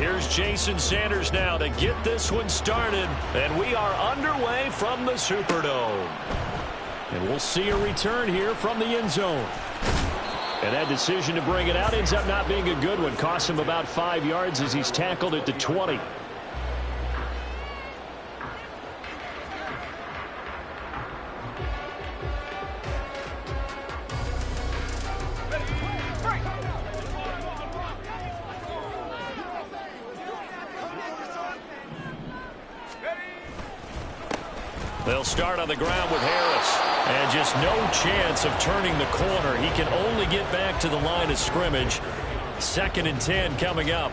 Here's Jason Sanders now to get this one started. And we are underway from the Superdome. And we'll see a return here from the end zone. And that decision to bring it out ends up not being a good one. Costs him about 5 yards as he's tackled at the 20. They'll start on the ground with Harris. And just no chance of turning the corner. He can only get back to the line of scrimmage. 2nd and 10 coming up.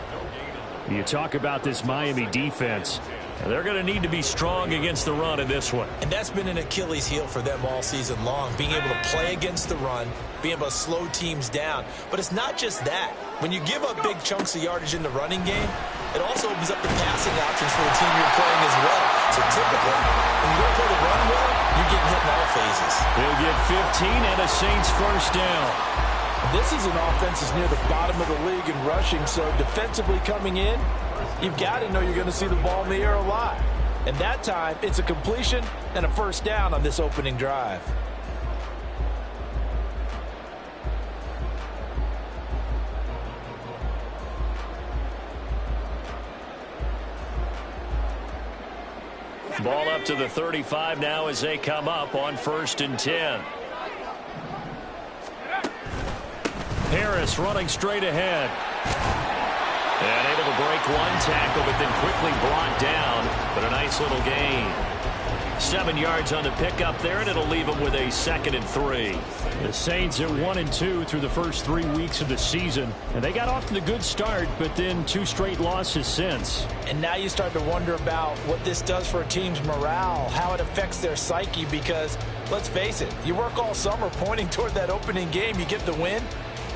You talk about this Miami defense. They're going to need to be strong against the run in this one. And that's been an Achilles heel for them all season long, being able to play against the run, being able to slow teams down. But it's not just that. When you give up big chunks of yardage in the running game, it also opens up the passing options for the team you're playing as well. So typically, when you don't play the run well, you're getting hit in all phases. They'll get 15 and a Saints first down. This is an offense that's near the bottom of the league in rushing, so defensively coming in, you've got to know you're going to see the ball in the air a lot. And that time, it's a completion and a first down on this opening drive. Ball up to the 35 now as they come up on 1st and 10. Harris running straight ahead. And able to break one tackle, but then quickly brought down. But a nice little gain. 7 yards on the pickup there, and it'll leave them with a 2nd and 3. The Saints at 1-2 through the first 3 weeks of the season. And they got off to the good start, but then 2 straight losses since. And now you start to wonder about what this does for a team's morale, how it affects their psyche, because, let's face it, you work all summer pointing toward that opening game, you get the win,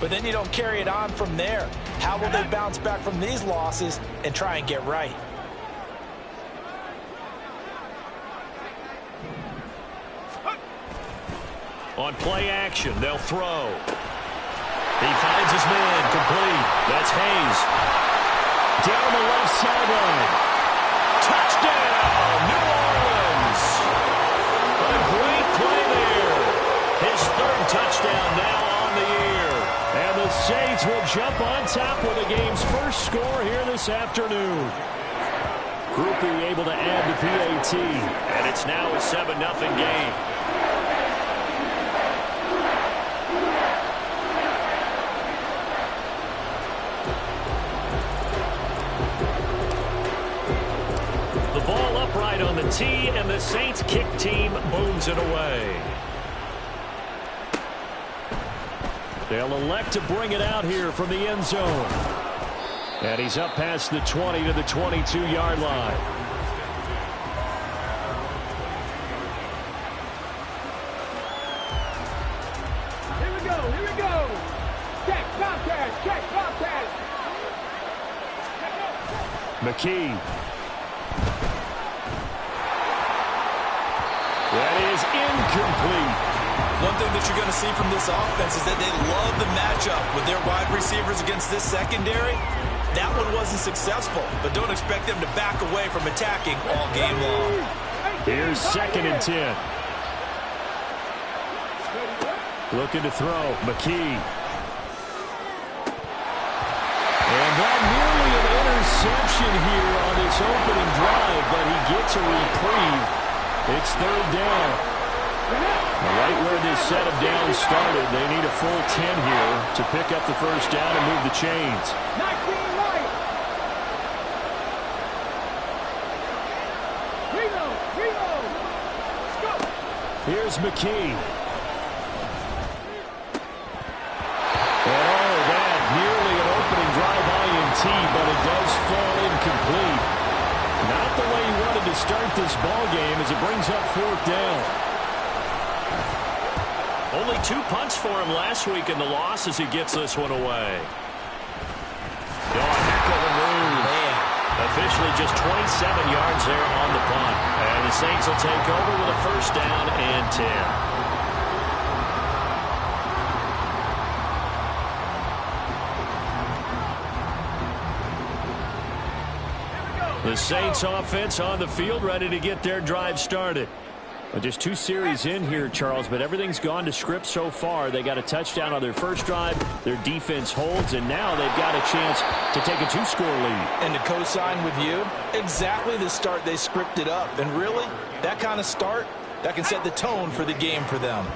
but then you don't carry it on from there. How will they bounce back from these losses and try and get right? On play action, they'll throw. He finds his man, complete. That's Hayes. Down the left sideline. Touchdown, New Orleans. What a great play there. His 3rd touchdown now on the year. And the Saints will jump on top with the game's first score here this afternoon. Groupie able to add the PAT. And it's now a 7-0 game. Ball upright on the tee, and the Saints kick team booms it away. They'll elect to bring it out here from the end zone. And he's up past the 20 to the 22-yard line. Here we go, here we go. Check, Bobcat. McKee. That is incomplete. One thing that you're going to see from this offense is that they love the matchup with their wide receivers against this secondary. That one wasn't successful, but don't expect them to back away from attacking all game long. Here's 2nd and 10. Looking to throw. McKee. And that nearly an interception here on this opening drive, but he gets a reprieve. It's 3rd down. Right where this set of downs started, they need a full 10 here to pick up the first down and move the chains. Here's McKee. And all of that, nearly an opening drive INT, but it does fall incomplete. Not the way he wanted to start this ball game as it brings up 4th down. Only 2 punts for him last week in the loss as he gets this one away. Heck of a move. Man. Officially just 27 yards there on the punt. And the Saints will take over with a first down and 10. The Saints offense on the field, ready to get their drive started. Well, just 2 series in here, Charles, but everything's gone to script so far. They got a touchdown on their first drive. Their defense holds, and now they've got a chance to take a 2-score lead. And to co-sign with you, exactly the start they scripted up. And really, that kind of start, that can set the tone for the game for them.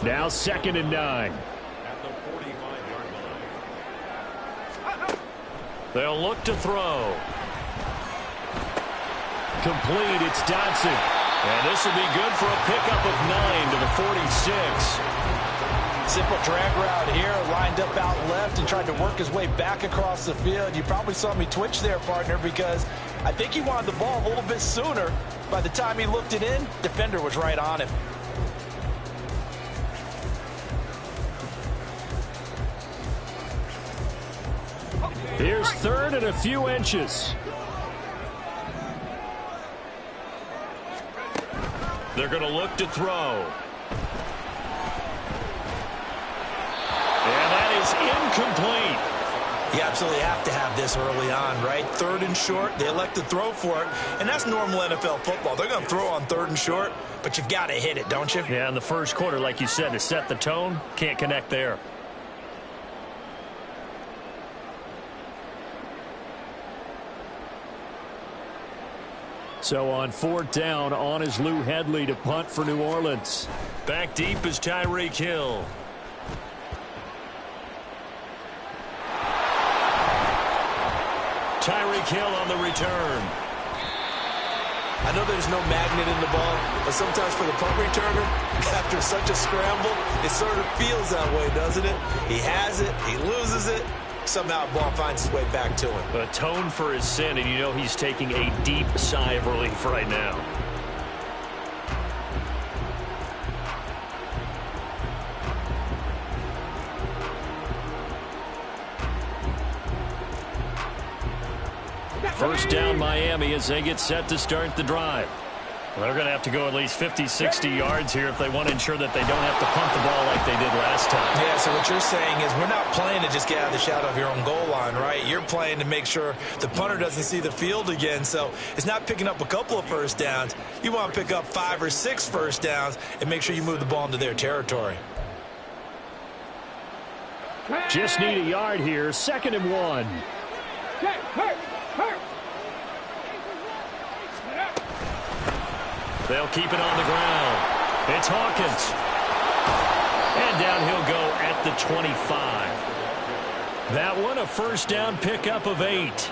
Now 2nd and 9. They'll look to throw. Complete, it's Dodson. And this will be good for a pickup of 9 to the 46. Simple drag route here, lined up out left and tried to work his way back across the field. You probably saw me twitch there, partner, because I think he wanted the ball a little bit sooner. By the time he looked it in, defender was right on him. Here's 3rd and a few inches. They're going to look to throw. And that is incomplete. You absolutely have to have this early on, right? 3rd and short, they elect to throw for it, and that's normal NFL football. They're going to throw on 3rd and short, but you've got to hit it, don't you? Yeah, in the first quarter, like you said, to set the tone, can't connect there. So on 4th down, on is Lou Hedley to punt for New Orleans. Back deep is Tyreek Hill. Tyreek Hill on the return. I know there's no magnet in the ball, but sometimes for the punt returner, after such a scramble, it sort of feels that way, doesn't it? He has it, he loses it. Somehow the ball finds its way back to him. Atone for his sin, and you know he's taking a deep sigh of relief right now. First down Miami as they get set to start the drive. Well, they're going to have to go at least 50, 60 yards here if they want to ensure that they don't have to punt the ball like they did last time. Yeah, so what you're saying is we're not playing to just get out of the shadow of your own goal line, right? You're playing to make sure the punter doesn't see the field again. So it's not picking up a couple of first downs. You want to pick up 5 or 6 first downs and make sure you move the ball into their territory. Just need a yard here. 2nd and 1. They'll keep it on the ground. It's Hawkins. And down he'll go at the 25. That one a first down pickup of 8.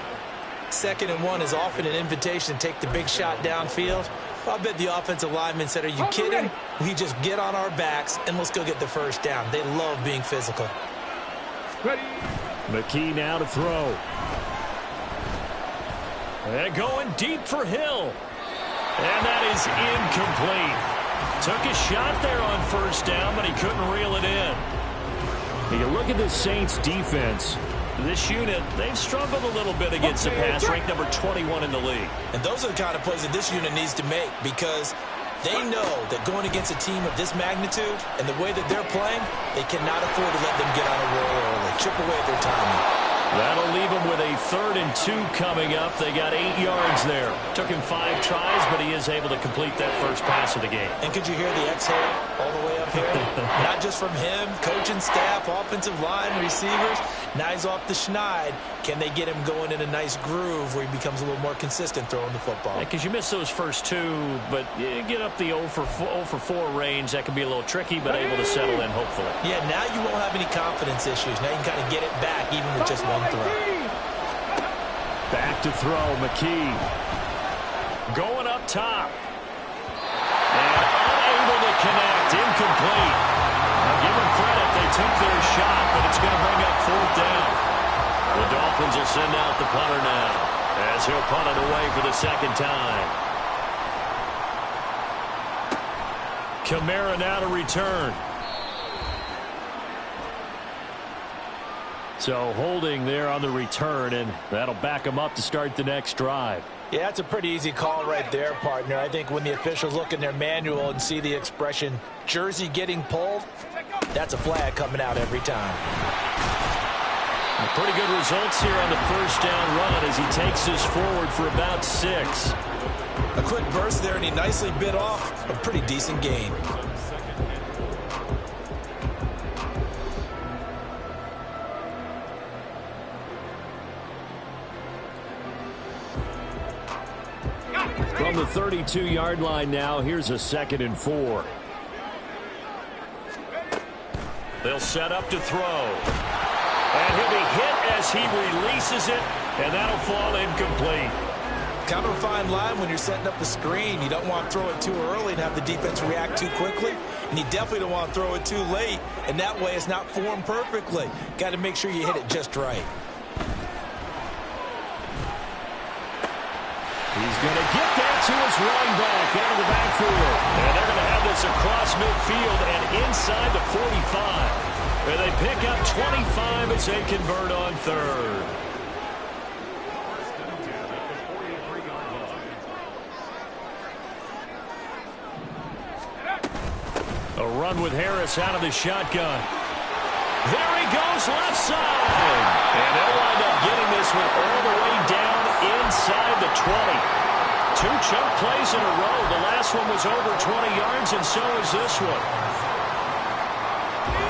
2nd and 1 is often an invitation to take the big shot downfield. I bet the offensive lineman said, are you kidding? We just get on our backs and let's go get the first down. They love being physical. McKee now to throw. And going deep for Hill. And that is incomplete. Took a shot there on first down, but he couldn't reel it in. You look at the Saints defense. This unit, they've struggled a little bit against the pass, ranked number 21 in the league. And those are the kind of plays that this unit needs to make because they know that going against a team of this magnitude and the way that they're playing, they cannot afford to let them get on a roll early. Chip away at their timing. That'll leave him with a 3rd and 2 coming up. They got 8 yards there. Took him 5 tries, but he is able to complete that first pass of the game. And could you hear the exhale all the way up here? Not just from him, coaching staff, offensive line, receivers. Now he's off the schneid. Can they get him going in a nice groove where he becomes a little more consistent throwing the football? Because you miss those first 2, but you get up the 0 for 4 range. That can be a little tricky, but able to settle in, hopefully. Yeah, now you won't have any confidence issues. Now you can kind of get it back even with just one throw. Back to throw, McKee. Going up top. And unable to connect. Incomplete. Now give them credit. They took their shot, but it's going to bring up 4th down. The Dolphins will send out the punter now as he'll punt it away for the 2nd time. Kamara now to return. So holding there on the return, and that'll back them up to start the next drive. Yeah, that's a pretty easy call right there, partner. I think when the officials look in their manual and see the expression jersey getting pulled, that's a flag coming out every time. Pretty good results here on the first down run as he takes this forward for about 6. A quick burst there, and he nicely bit off a pretty decent gain. From the 32-yard line now, here's a 2nd and 4. They'll set up to throw. And he'll be hit as he releases it, and that'll fall incomplete. Kind of a fine line when you're setting up the screen. You don't want to throw it too early and have the defense react too quickly. And you definitely don't want to throw it too late. And that way it's not formed perfectly. Got to make sure you hit it just right. He's going to get that to his running back out of the backfield. And they're going to have this across midfield and inside the 45. And they pick up 25 as they convert on 3rd. A run with Harris out of the shotgun. There he goes, left side. And they'll wind up getting this one all the way down inside the 20. 2 chunk plays in a row. The last one was over 20 yards, and so is this one.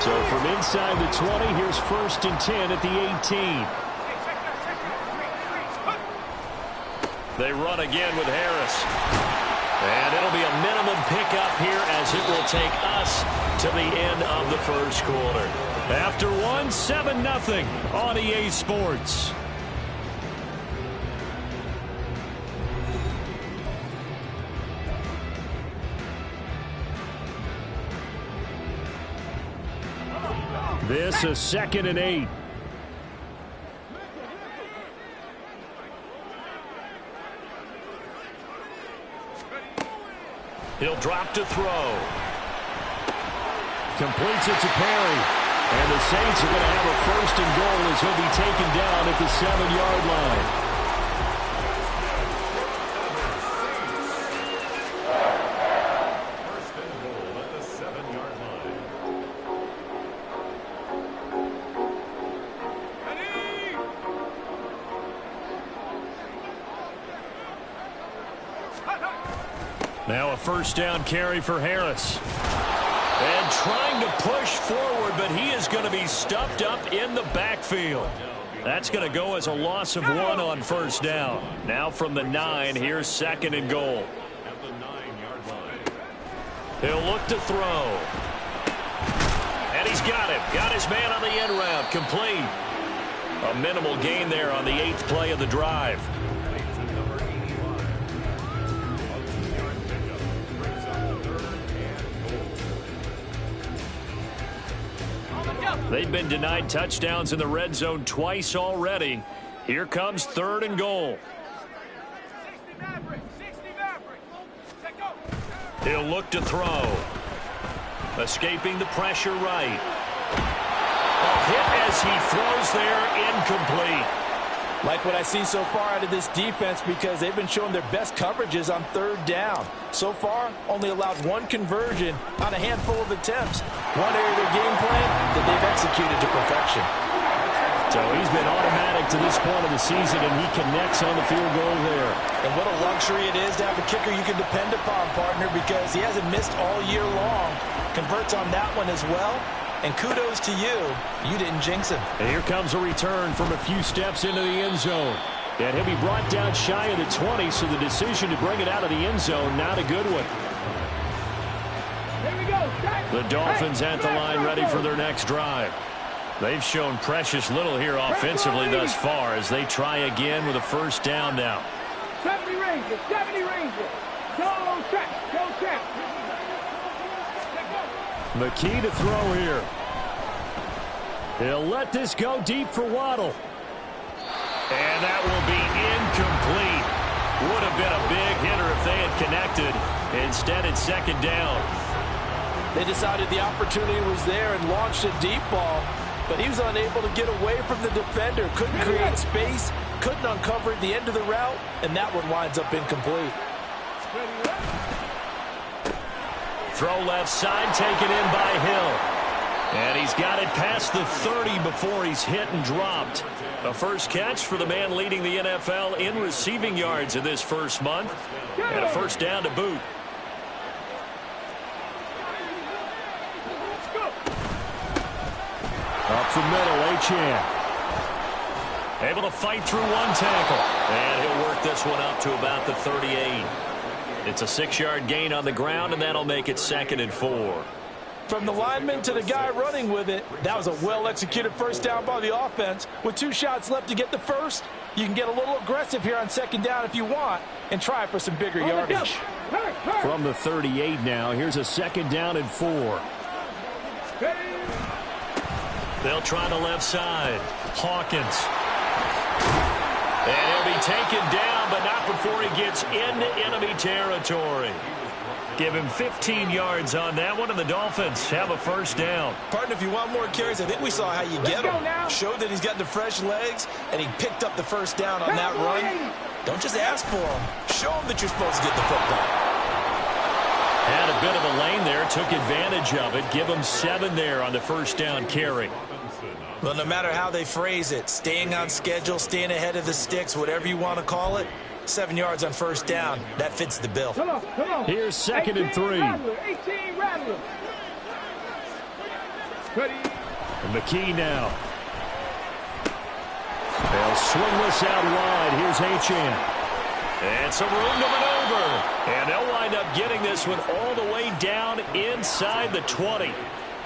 So from inside the 20, here's 1st and 10 at the 18. They run again with Harris. And it'll be a minimum pickup here as it will take us to the end of the first quarter. After 1, 7-0 on EA Sports. This is 2nd and 8. He'll drop to throw. Completes it to Perry. And the Saints are going to have a 1st and goal as he'll be taken down at the 7-yard line. First and goal at the 7-yard line. Now a 1st down carry for Harris. And trying to push forward, but he is going to be stuffed up in the backfield. That's going to go as a loss of 1 on 1st down. Now from the 9, here's 2nd and goal. At the 9-yard line. He'll look to throw. And he's got him. Got his man on the end route. Complete. A minimal gain there on the 8th play of the drive. They've been denied touchdowns in the red zone twice already. Here comes 3rd and goal. He'll look to throw. Escaping the pressure right. A hit as he throws there, incomplete. Like what I see so far out of this defense because they've been showing their best coverages on 3rd down. So far, only allowed 1 conversion on a handful of attempts. One area of their game plan that they've executed to perfection. So he's been automatic to this point of the season, and he connects on the field goal there. And what a luxury it is to have a kicker you can depend upon, partner, because he hasn't missed all year long. Converts on that one as well. And kudos to you. You didn't jinx him. And here comes a return from a few steps into the end zone. And he'll be brought down shy of the 20, so the decision to bring it out of the end zone, not a good one. Here we go. The Dolphins at the line ready for their next drive. They've shown precious little here offensively thus far as they try again with a 1st down now. 70 Rangers, 70 Rangers. Go check, go check. The key to throw here. He'll let this go deep for Waddle. And that will be incomplete. Would have been a big hitter if they had connected. Instead, it's 2nd down. They decided the opportunity was there and launched a deep ball, but he was unable to get away from the defender. Couldn't create space, couldn't uncover the end of the route, and that one winds up incomplete. Throw left side, taken in by Hill. And he's got it past the 30 before he's hit and dropped. A first catch for the man leading the NFL in receiving yards in this first month. And a first down to boot. Up the middle, Achane. Able to fight through one tackle. And he'll work this one up to about the 38. It's a 6-yard gain on the ground, and that'll make it 2nd and 4. From the lineman to the guy running with it, that was a well-executed first down by the offense. With 2 shots left to get the first, you can get a little aggressive here on 2nd down if you want and try for some bigger yardage. From the 38 now, here's a 2nd down and 4. They'll try the left side. Hawkins. And he'll be taken down, but not before he gets into enemy territory. Give him 15 yards on that one, and the Dolphins have a first down. Partner, if you want more carries, I think we saw how you get him. Showed that he's got the fresh legs, and he picked up the first down on that run. Don't just ask for him. Show him that you're supposed to get the football. Had a bit of a lane there, took advantage of it. Give him 7 there on the first down carry. Well, no matter how they phrase it, staying on schedule, staying ahead of the sticks, whatever you want to call it, 7 yards on first down, that fits the bill. Come on. Here's 2nd and 3. 18 Rattler. And McKee now. They'll swing this out wide. Here's Achane. And some room to maneuver. And they'll wind up getting this one all the way down inside the 20.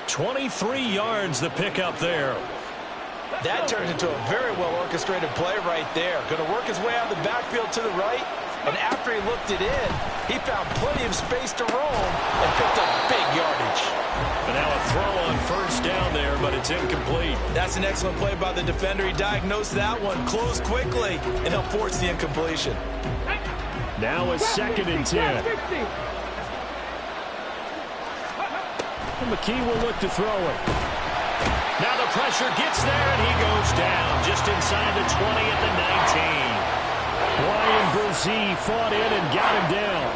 23 yards the pickup there. That turned into a very well-orchestrated play right there. Going to work his way out of the backfield to the right. And after he looked it in, he found plenty of space to roam and picked up big yardage. And now a throw on first down there, but it's incomplete. That's an excellent play by the defender. He diagnosed that one, closed quickly, and helped force the incompletion. Now a 2nd and 10. And McKee will look to throw it. Now the pressure gets there, and he goes down just inside the 20 at the 19. Plzzz fought in and got him down.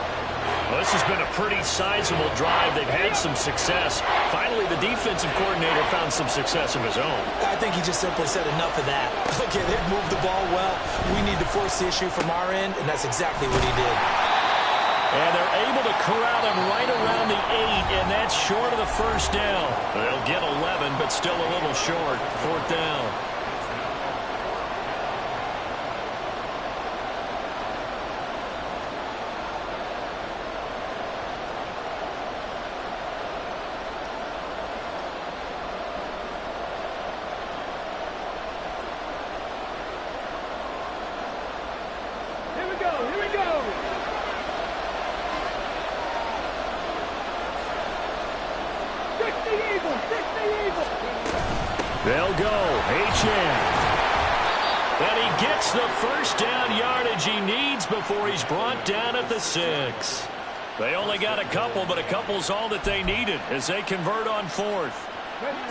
Well, this has been a pretty sizable drive. They've had some success. Finally, the defensive coordinator found some success of his own. I think he just simply said enough of that. Okay, they've moved the ball well. We need to force the issue from our end, and that's exactly what he did. And they're able to corral him right around the 8, and that's short of the first down. They'll get 11, but still a little short. 4th down. Here we go. They'll go. Achane. And he gets the first down yardage he needs before he's brought down at the 6. They only got a couple, but a couple's all that they needed as they convert on 4th.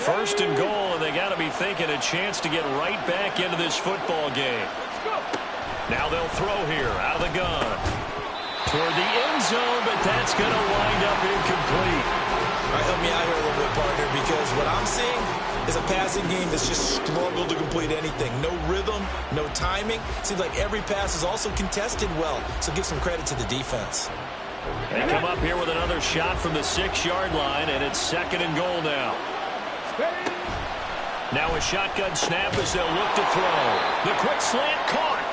1st and goal, and they got to be thinking a chance to get right back into this football game. Now they'll throw here out of the gun. Toward the end zone, but that's going to wind up incomplete. All right, help me out here a little bit, partner, because what I'm seeing is a passing game that's just struggled to complete anything. No rhythm, no timing. Seems like every pass is also contested well, so give some credit to the defense. They come up here with another shot from the 6-yard line, and it's 2nd and goal now. Now a shotgun snap as they'll look to throw. The quick slant caught.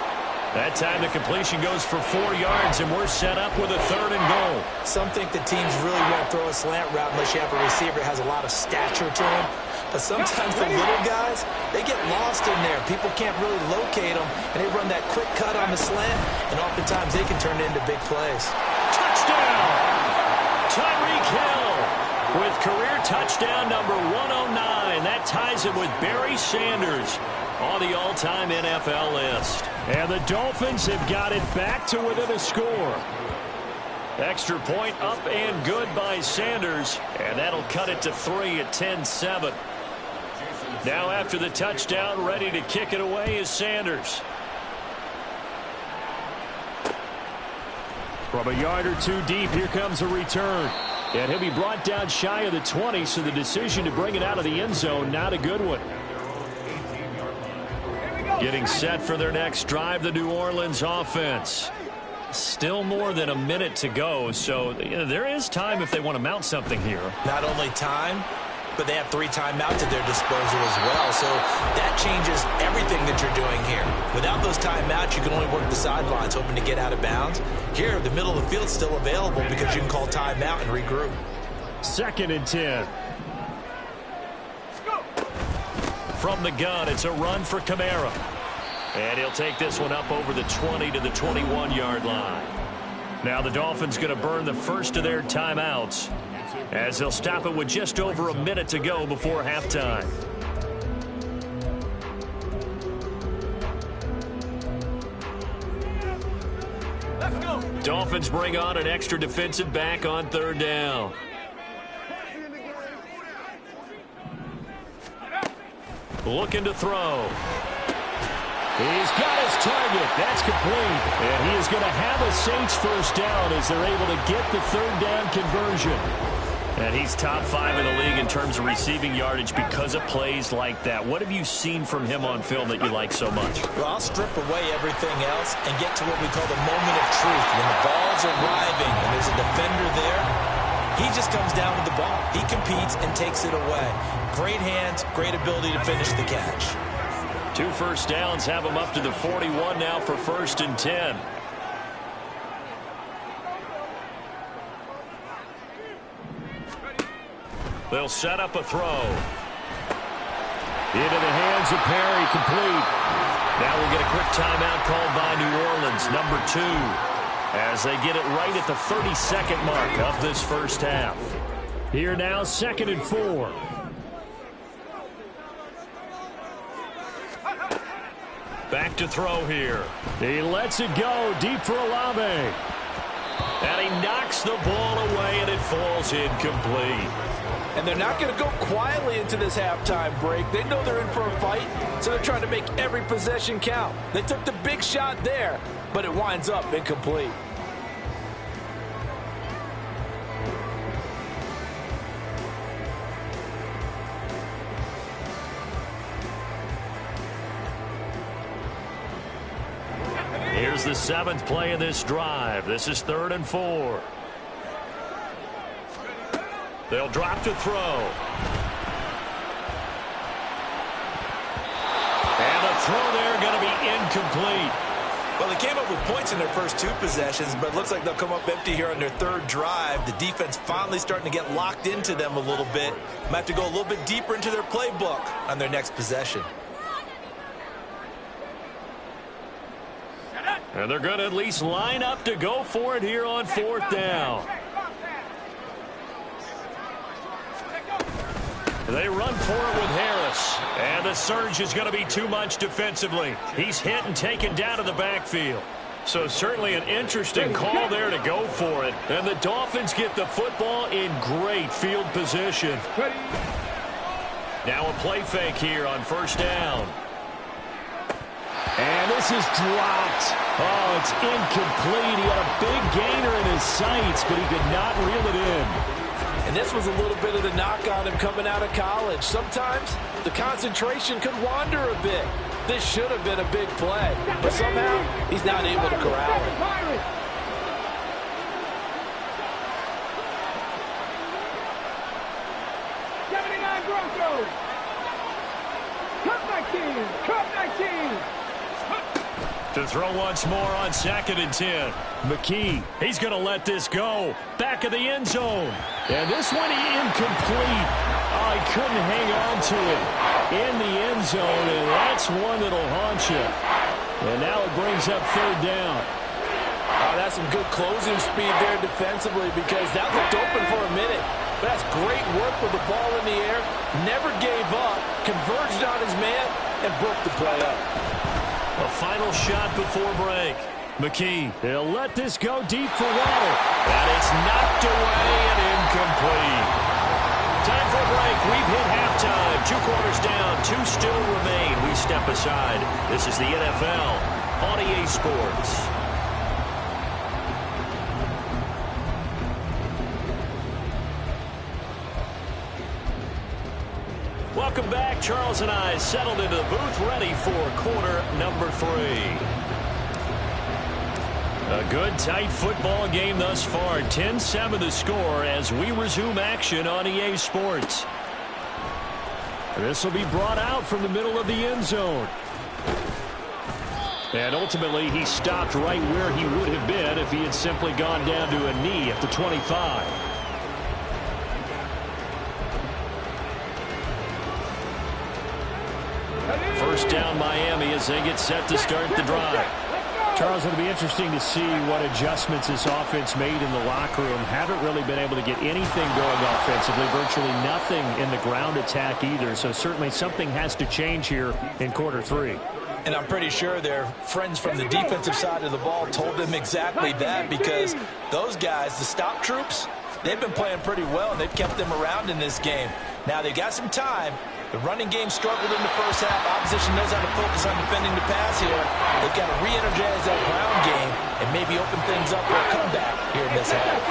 That time the completion goes for 4 yards, and we're set up with a 3rd and goal. Some think the teams really won't throw a slant route unless you have a receiver that has a lot of stature to him. But sometimes the little guys, they get lost in there. People can't really locate them, and they run that quick cut on the slant, and oftentimes they can turn it into big plays. Touchdown! Tyreek Hill with career touchdown number 109. That ties him with Barry Sanders on the all-time NFL list. And the Dolphins have got it back to within a score. Extra point up and good by Sanders, and that'll cut it to 3 at 10-7. Now after the touchdown, ready to kick it away is Sanders. From a yard or two deep, here comes a return. And he'll be brought down shy of the 20, so the decision to bring it out of the end zone, not a good one. Getting set for their next drive, the New Orleans offense. Still more than a minute to go, so there is time if they want to mount something here. Not only time, but they have 3 timeouts at their disposal as well, so that changes everything that you're doing here. Without those timeouts, you can only work the sidelines, hoping to get out of bounds. Here, the middle of the field's still available because you can call timeout and regroup. 2nd and 10. From the gun, it's a run for Kamara. And he'll take this one up over the 20 to the 21-yard line. Now the Dolphins going to burn the first of their timeouts, as they'll stop it with just over a minute to go before halftime. Let's go. Dolphins bring on an extra defensive back on 3rd down. Looking to throw. He's got his target. That's complete. And he is going to have a Saints first down as they're able to get the 3rd down conversion. And he's top 5 in the league in terms of receiving yardage because of plays like that. What have you seen from him on film that you like so much? Well, I'll strip away everything else and get to what we call the moment of truth. When the ball's arriving and there's a defender there, he just comes down with the ball. He competes and takes it away. Great hands, great ability to finish the catch. 2 first downs have him up to the 41 now for 1st and 10. They'll set up a throw. Into the hands of Perry, complete. Now we'll get a quick timeout called by New Orleans, number 2, as they get it right at the 32nd mark of this first half. Here now, 2nd and 4. Back to throw here. He lets it go deep for Olave. And he knocks the ball away, and it falls incomplete. And they're not going to go quietly into this halftime break. They know they're in for a fight, so they're trying to make every possession count. They took the big shot there, but it winds up incomplete. Here's the 7th play of this drive. This is 3rd and 4. They'll drop to throw. And the throw there going to be incomplete. Well, they came up with points in their first 2 possessions, but it looks like they'll come up empty here on their 3rd drive. The defense finally starting to get locked into them a little bit. Might have to go a little bit deeper into their playbook on their next possession. And they're going to at least line up to go for it here on 4th down. They run for it with Harris. And the surge is going to be too much defensively. He's hit and taken down to the backfield. So certainly an interesting call there to go for it. And the Dolphins get the football in great field position. Now a play fake here on 1st down. And this is dropped. Oh, it's incomplete. He had a big gainer in his sights, but he could not reel it in. And this was a little bit of the knock on him coming out of college. Sometimes the concentration could wander a bit. This should have been a big play, but somehow he's not able to corral it. Cup 19. To throw once more on 2nd and 10. McKee, he's going to let this go. Back of the end zone. And this one incomplete. Oh, he couldn't hang on to it in the end zone, and that's one that'll haunt you. And now it brings up 3rd down. Oh, that's some good closing speed there defensively, because that looked open for a minute. But that's great work with the ball in the air. Never gave up, converged on his man, and broke the play up. A final shot before break. McKee, he'll let this go deep for water. And it's knocked away and incomplete. Time for a break. We've hit halftime. 2 quarters down. 2 still remain. We step aside. This is the NFL on EA Sports. back. Charles and I settled into the booth, ready for quarter number 3. A good, tight football game thus far. 10-7 the score as we resume action on EA Sports. This will be brought out from the middle of the end zone. And ultimately, he stopped right where he would have been if he had simply gone down to a knee at the 25. First down, Miami, as they get set to start the drive. Charles, it'll be interesting to see what adjustments this offense made in the locker room. Haven't really been able to get anything going offensively, virtually nothing in the ground attack either. So certainly something has to change here in quarter 3. And I'm pretty sure their friends from the defensive side of the ball told them exactly that, because those guys, the stop troops, they've been playing pretty well, and they've kept them around in this game. Now, they've got some time. The running game struggled in the first half. Opposition knows how to focus on defending the pass here. They've got to re-energize that ground game and maybe open things up for a comeback here in this half.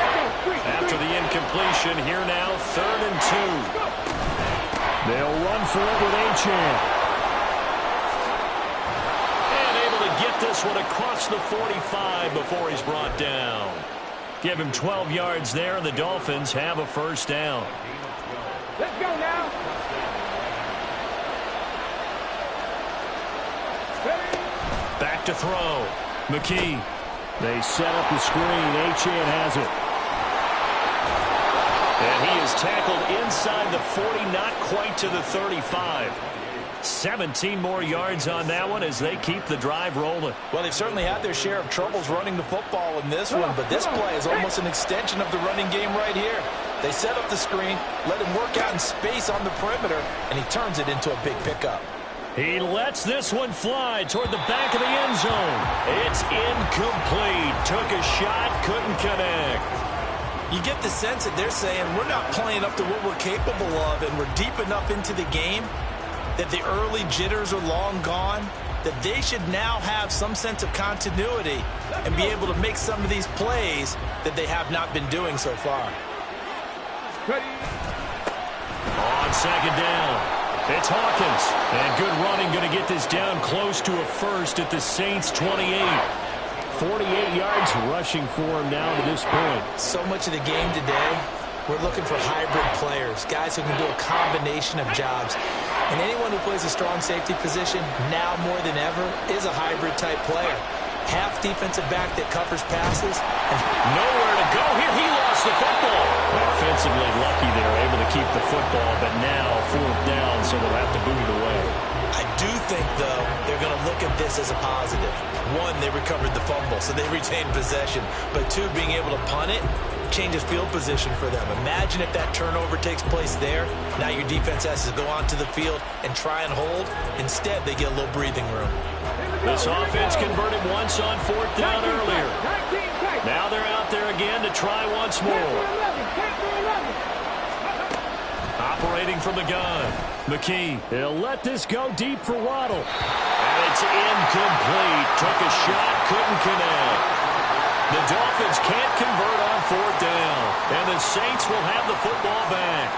After the incompletion, here now, 3rd and 2. They'll run for it with Achane. And able to get this one across the 45 before he's brought down. Give him 12 yards there, and the Dolphins have a first down. Let's go now. Back to throw. McKee. They set up the screen. Achane has it. And he is tackled inside the 40, not quite to the 35. 17 more yards on that one as they keep the drive rolling. Well, they've certainly had their share of troubles running the football in this one, but this play is almost an extension of the running game right here. They set up the screen, let him work out in space on the perimeter, and he turns it into a big pickup. He lets this one fly toward the back of the end zone. It's incomplete. Took a shot, couldn't connect. You get the sense that they're saying we're not playing up to what we're capable of, and we're deep enough into the game that the early jitters are long gone, that they should now have some sense of continuity and be able to make some of these plays that they have not been doing so far. On second down. It's Hawkins, and good running, going to get this down close to a first at the Saints' 28. 48 yards rushing for him now to this point. So much of the game today, we're looking for hybrid players, guys who can do a combination of jobs. And anyone who plays a strong safety position, now more than ever, is a hybrid-type player. Half defensive back that covers passes. And nowhere to go here. He lost the football. Offensively lucky they're able to keep the football, but now 4th down, so they'll have to boot it away. I do think, though, they're going to look at this as a positive. 1, they recovered the fumble, so they retained possession. But 2, being able to punt it changes field position for them. Imagine if that turnover takes place there. Now your defense has to go onto the field and try and hold. Instead, they get a little breathing room. This offense converted once on 4th down earlier. Now they're out there again to try once more. Operating from the gun. McKee, he'll let this go deep for Waddle. And it's incomplete. Took a shot, couldn't connect. The Dolphins can't convert on 4th down. And the Saints will have the football back.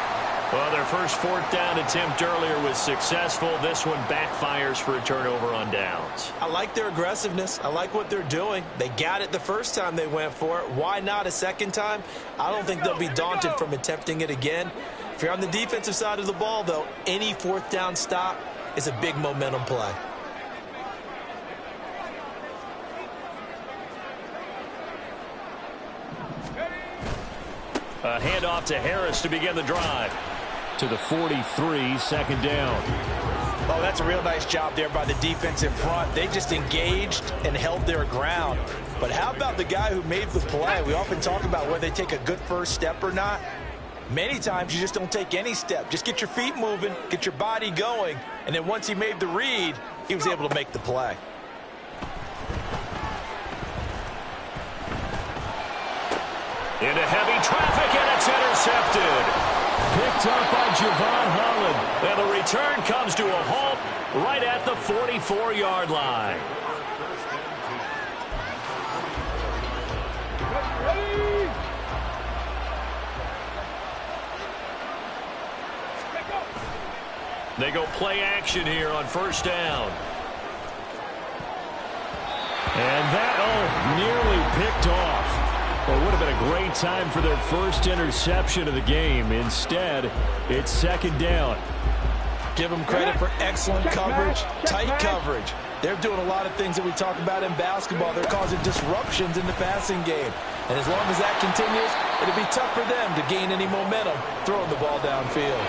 Well, their first 4th down attempt earlier was successful. This one backfires for a turnover on downs. I like their aggressiveness. I like what they're doing. They got it the first time they went for it. Why not a second time? I don't think they'll be daunted from attempting it again. If you're on the defensive side of the ball, though, any 4th down stop is a big momentum play. A handoff to Harris to begin the drive. To the 43, 2nd down. Oh, that's a real nice job there by the defense in front. They just engaged and held their ground. But how about the guy who made the play? We often talk about whether they take a good first step or not. Many times you just don't take any step. Just get your feet moving, get your body going, and then once he made the read, he was able to make the play. Into heavy traffic, and it's intercepted. Picked up by Javon Holland. And the return comes to a halt right at the 44-yard line. They go play action here on first down. And that, nearly picked off. Well, it would have been a great time for their first interception of the game. Instead, it's second down. Give them credit for excellent coverage, tight coverage. They're doing a lot of things that we talk about in basketball. They're causing disruptions in the passing game. And as long as that continues, it'll be tough for them to gain any momentum throwing the ball downfield.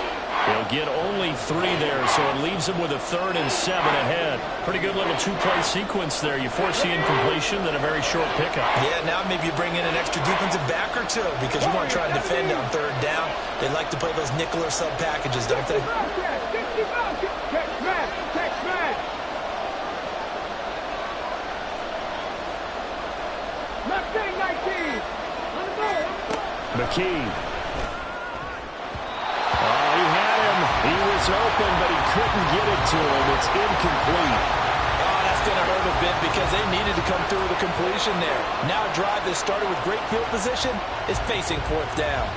They'll get only 3 there, so it leaves them with a 3rd and 7 ahead. Pretty good little 2-play sequence there. You force the incompletion, then a very short pickup. Yeah, now maybe you bring in an extra defensive back or 2 because you want to try and defend on 3rd down. They like to play those nickel or sub packages, don't they? McKee. He had him. He was open, but he couldn't get it to him. It's incomplete. That's going to hurt a bit because they needed to come through with a completion there. Now a drive that started with great field position is facing 4th down.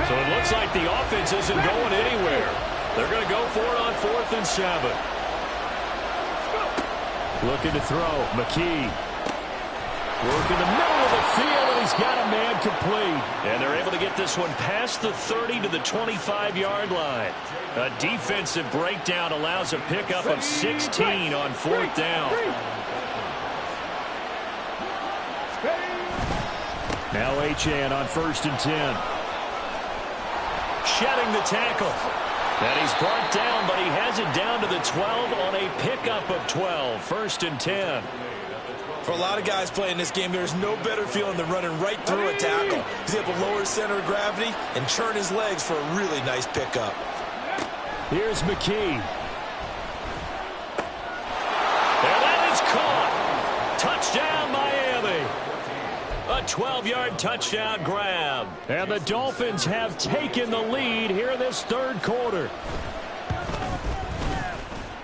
So it looks like the offense isn't going anywhere. They're going to go for it on 4th and 7. Looking to throw. McKee. Work in the middle of the field, and he's got a man complete. And they're able to get this one past the 30 to the 25-yard line. A defensive breakdown allows a pickup of 16 on 4th down. Now Achane on 1st and 10. Shedding the tackle. And he's brought down, but he has it down to the 12 on a pickup of 12. 1st and 10. For a lot of guys playing this game, there's no better feeling than running right through a tackle. He's able to lower his center of gravity and churn his legs for a really nice pickup. Here's McKee. And that is caught. Touchdown, Miami. A 12-yard touchdown grab. And the Dolphins have taken the lead here in this 3rd quarter.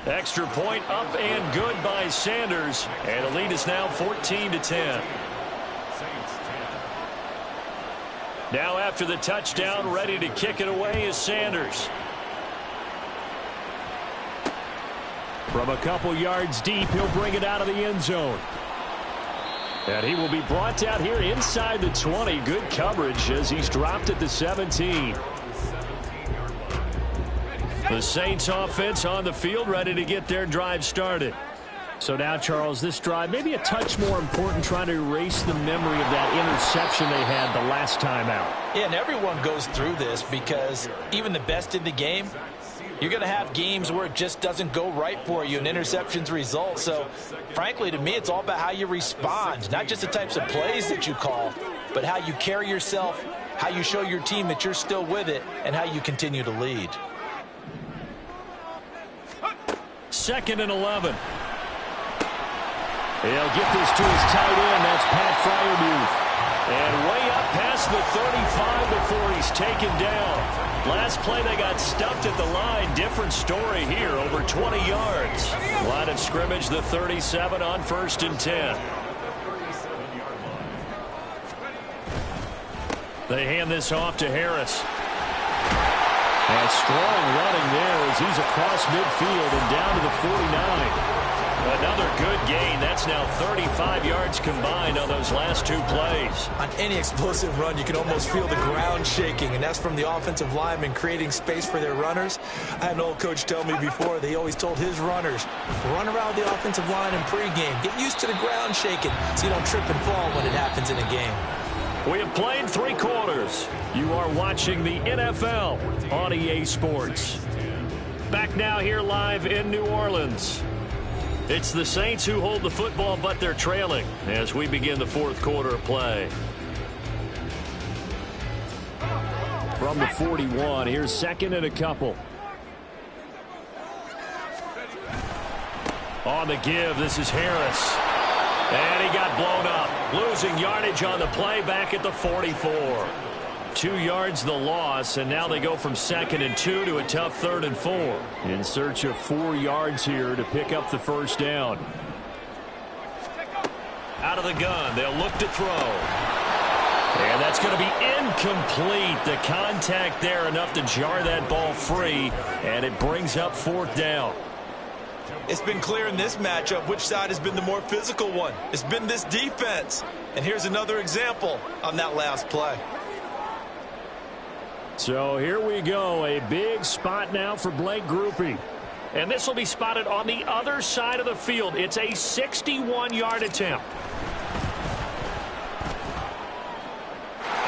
Extra point up and good by Sanders. And the lead is now 14-10. Now after the touchdown, ready to kick it away is Sanders. From a couple yards deep, he'll bring it out of the end zone. And he will be brought out here inside the 20. Good coverage as he's dropped at the 17. The Saints offense on the field, ready to get their drive started. So now, Charles, this drive maybe a touch more important, trying to erase the memory of that interception they had the last time out. Yeah, and everyone goes through this because even the best in the game, you're going to have games where it just doesn't go right for you and interceptions result. So, frankly, to me, it's all about how you respond, not just the types of plays that you call, but how you carry yourself, how you show your team that you're still with it, and how you continue to lead. 2nd and 11. He'll get this to his tight end. That's Pat Fryermuth. And way up past the 35 before he's taken down. Last play they got stuffed at the line. Different story here, over 20 yards. Line of scrimmage, the 37 on 1st and 10. They hand this off to Harris. And strong running there as he's across midfield and down to the 49. Another good gain. That's now 35 yards combined on those last 2 plays. On any explosive run, you can almost feel the ground shaking, and that's from the offensive linemen creating space for their runners. I had an old coach tell me before, they always told his runners, run around the offensive line in pregame. Get used to the ground shaking so you don't trip and fall when it happens in a game. We have played 3 quarters. You are watching the NFL on EA Sports. Back now here live in New Orleans. It's the Saints who hold the football, but they're trailing as we begin the 4th quarter of play. From the 41, here's 2nd and a couple. On the give, this is Harris. And he got blown up. Losing yardage on the play back at the 44. 2 yards the loss, and now they go from 2nd and 2 to a tough 3rd and 4. In search of 4 yards here to pick up the 1st down. Out of the gun, they'll look to throw. And that's going to be incomplete. The contact there enough to jar that ball free, and it brings up 4th down. It's been clear in this matchup which side has been the more physical one. It's been this defense. And here's another example on that last play. So here we go. A big spot now for Blake Grupe. And this will be spotted on the other side of the field. It's a 61-yard attempt.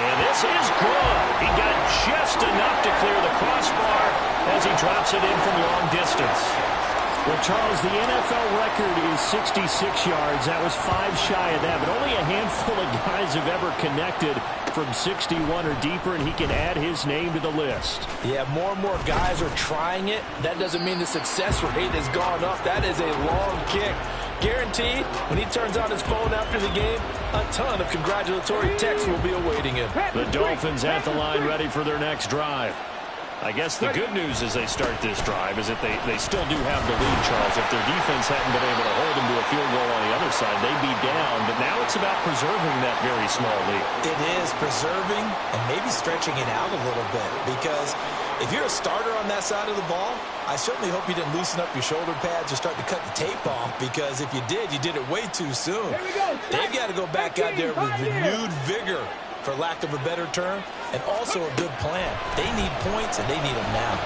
And this is good. He got just enough to clear the crossbar as he drops it in from long distance. Well, Charles, the NFL record is 66 yards. That was 5 shy of that, but only a handful of guys have ever connected from 61 or deeper, and he can add his name to the list. Yeah, more and more guys are trying it. That doesn't mean the success rate has gone up. That is a long kick. Guaranteed, when he turns on his phone after the game, a ton of congratulatory texts will be awaiting him. The Dolphins at the line ready for their next drive. I guess the good news as they start this drive is that they still do have the lead, Charles. If their defense hadn't been able to hold them to a field goal on the other side, they'd be down. But now it's about preserving that very small lead. It is preserving and maybe stretching it out a little bit, because if you're a starter on that side of the ball, I certainly hope you didn't loosen up your shoulder pads or start to cut the tape off, because if you did it way too soon. They've got to go back out there with renewed vigor, for lack of a better term, and also a good plan. They need points, and they need them now.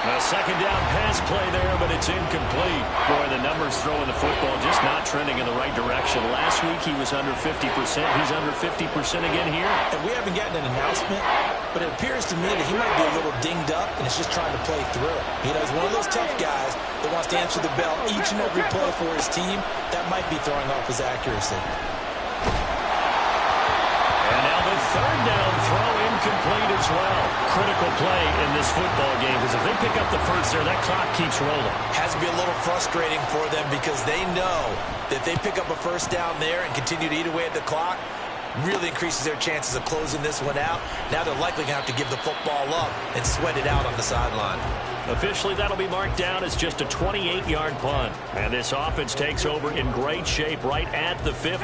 A second down pass play there, but it's incomplete. Boy, the numbers throwing the football just not trending in the right direction. Last week he was under 50%. He's under 50% again here. And we haven't gotten an announcement, but it appears to me that he might be a little dinged up and is just trying to play through it. You know, he's one of those tough guys that wants to answer the bell each and every play for his team. That might be throwing off his accuracy. And now the third down throw incomplete as well. Critical play in this football game, because if they pick up the first there, that clock keeps rolling. Has to be a little frustrating for them, because they know that they pick up a first down there and continue to eat away at the clock, really increases their chances of closing this one out. Now they're likely going to have to give the football up and sweat it out on the sideline. Officially, that'll be marked down as just a 28-yard punt. And this offense takes over in great shape right at the 50,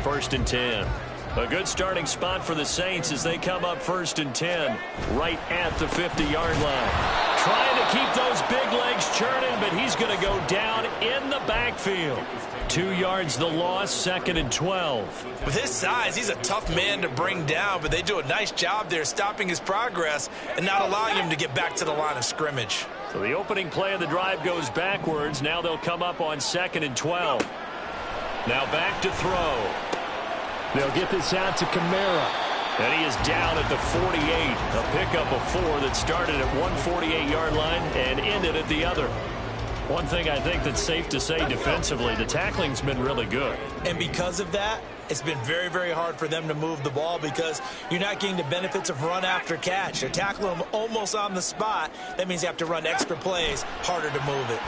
1st and 10. A good starting spot for the Saints as they come up 1st and 10 right at the 50-yard line. Trying to keep those big legs churning, but he's going to go down in the backfield. 2 yards the loss, 2nd and 12. With his size, he's a tough man to bring down, but they do a nice job there stopping his progress and not allowing him to get back to the line of scrimmage. So the opening play of the drive goes backwards. Now they'll come up on 2nd and 12. Now back to throw. They'll get this out to Kamara. And he is down at the 48. A pickup of 4 that started at one 48-yard line and ended at the other. One thing I think that's safe to say defensively, the tackling's been really good. And because of that, it's been very, very hard for them to move the ball, because you're not getting the benefits of run after catch. They're tackling them almost on the spot. That means you have to run extra plays, harder to move it.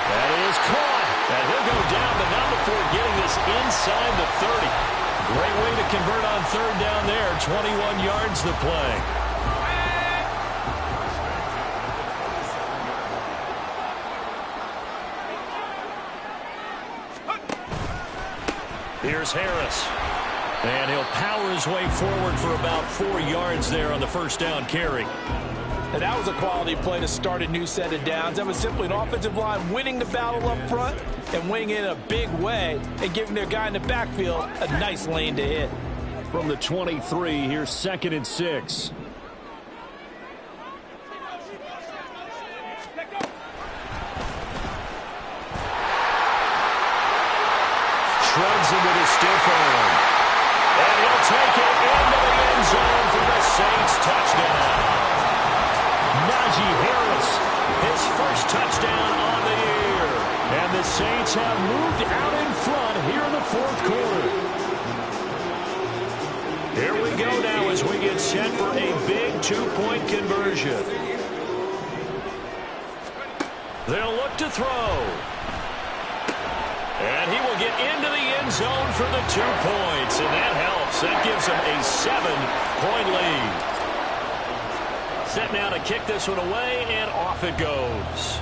That is caught. And he'll go down, but not before getting this inside the 30. Great way to convert on 3rd down there. 21 yards the play. Here's Harris. And he'll power his way forward for about 4 yards there on the 1st down carry. And that was a quality play to start a new set of downs. That was simply an offensive line winning the battle up front and winning it in a big way and giving their guy in the backfield a nice lane to hit. From the 23, here's 2nd and 6. Shrugs him with a stiff arm. And he'll take it into the end zone for the Saints touchdown. Najee Harris, his first touchdown on the year. And the Saints have moved out in front here in the 4th quarter. Here we go now as we get set for a big 2-point conversion. They'll look to throw. And he will get into the end zone for the 2 points. And that helps. That gives him a 7-point lead. Set now to kick this one away, and off it goes.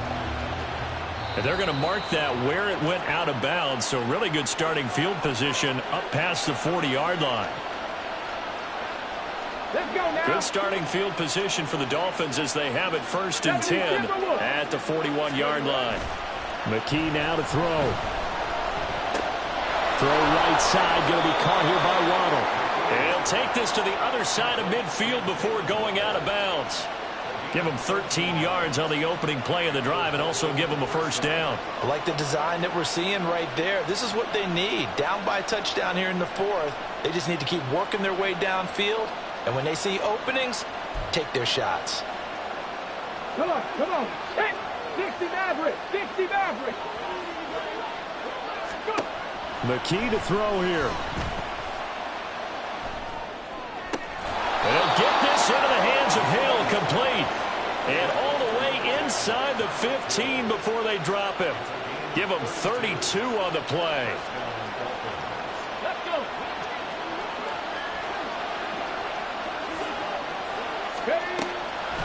And they're going to mark that where it went out of bounds, so really good starting field position up past the 40-yard line. Let's go now. Good starting field position for the Dolphins as they have it 1st and 10 at the 41-yard line. McKee now to throw. Throw right side, going to be caught here by Waddle. And he'll take this to the other side of midfield before going out of bounds. Give them 13 yards on the opening play of the drive and also give them a first down. I like the design that we're seeing right there. This is what they need. Down by a touchdown here in the 4th. They just need to keep working their way downfield. And when they see openings, take their shots. Come on, come on. Hey, 60 Maverick, 60 Maverick. Go. McKee to throw here. And he'll get this into the hands of Hill, complete. And all the way inside the 15 before they drop him. Give him 32 on the play. Let's go.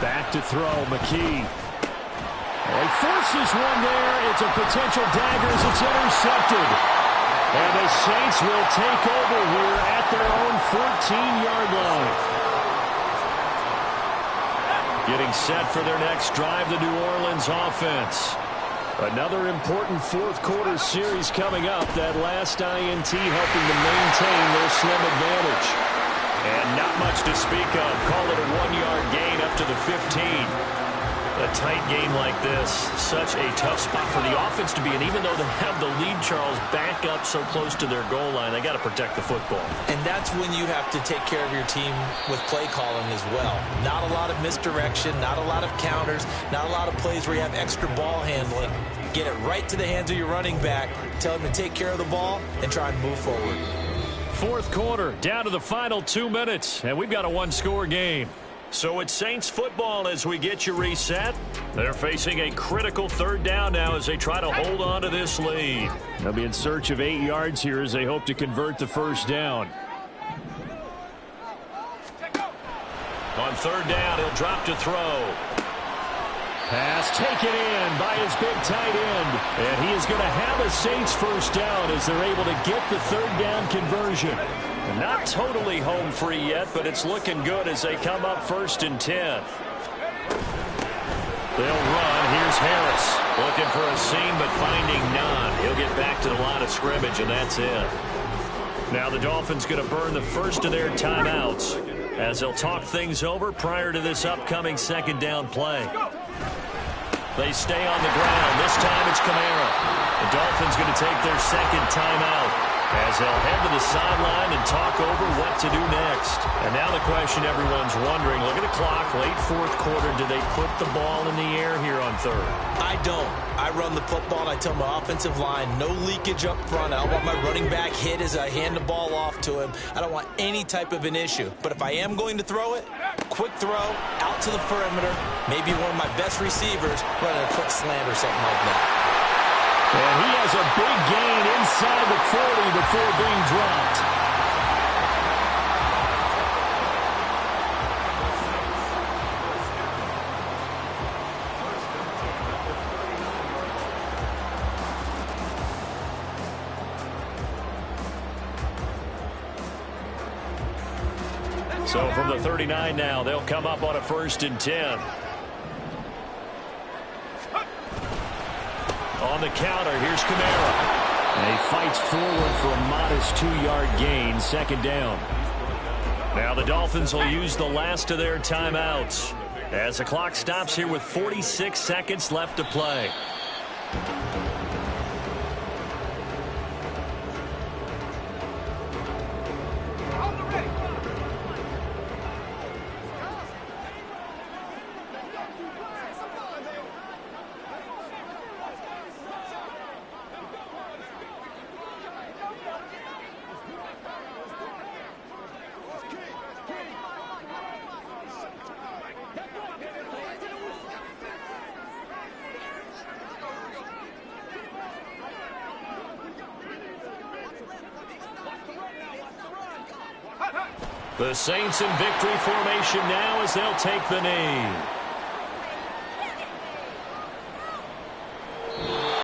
Back to throw, McKee. He forces one there. It's a potential dagger as it's intercepted. And the Saints will take over here at their own 14-yard line. Getting set for their next drive, the New Orleans offense. Another important 4th quarter series coming up. That last INT helping to maintain their slim advantage. And not much to speak of. Call it a 1-yard gain up to the 15. A tight game like this, such a tough spot for the offense to be in. Even though they have the lead, Charles, back up so close to their goal line, they got to protect the football. And that's when you have to take care of your team with play calling as well. Not a lot of misdirection, not a lot of counters, not a lot of plays where you have extra ball handling. Get it right to the hands of your running back, tell him to take care of the ball, and try and move forward. 4th quarter, down to the final 2 minutes, and we've got a 1-score game. So it's Saints football as we get you reset. They're facing a critical 3rd down now as they try to hold on to this lead. They'll be in search of 8 yards here as they hope to convert the first down. On 3rd down, he'll drop to throw. Pass taken in by his big tight end. And he is going to have a Saints first down as they're able to get the 3rd down conversion. Not totally home free yet, but it's looking good as they come up 1st and 10. They'll run. Here's Harris. Looking for a seam, but finding none. He'll get back to the line of scrimmage, and that's it. Now the Dolphins going to burn the first of their timeouts as they'll talk things over prior to this upcoming 2nd down play. They stay on the ground. This time it's Kamara. The Dolphins going to take their 2nd timeout as they'll head to the sideline and talk over what to do next. And now the question everyone's wondering, look at the clock, late 4th quarter, do they put the ball in the air here on 3rd? I don't. I run the football, and I tell my offensive line, no leakage up front. I don't want my running back hit as I hand the ball off to him. I don't want any type of an issue. But if I am going to throw it, quick throw, out to the perimeter, maybe one of my best receivers running a quick slant or something like that. And he has a big gain inside the 40 before being dropped. So from the 39 now, they'll come up on a 1st and 10. On the counter, here's Kamara. And he fights forward for a modest 2-yard gain, 2nd down. Now the Dolphins will use the last of their timeouts as the clock stops here with 46 seconds left to play. The Saints in victory formation now as they'll take the knee.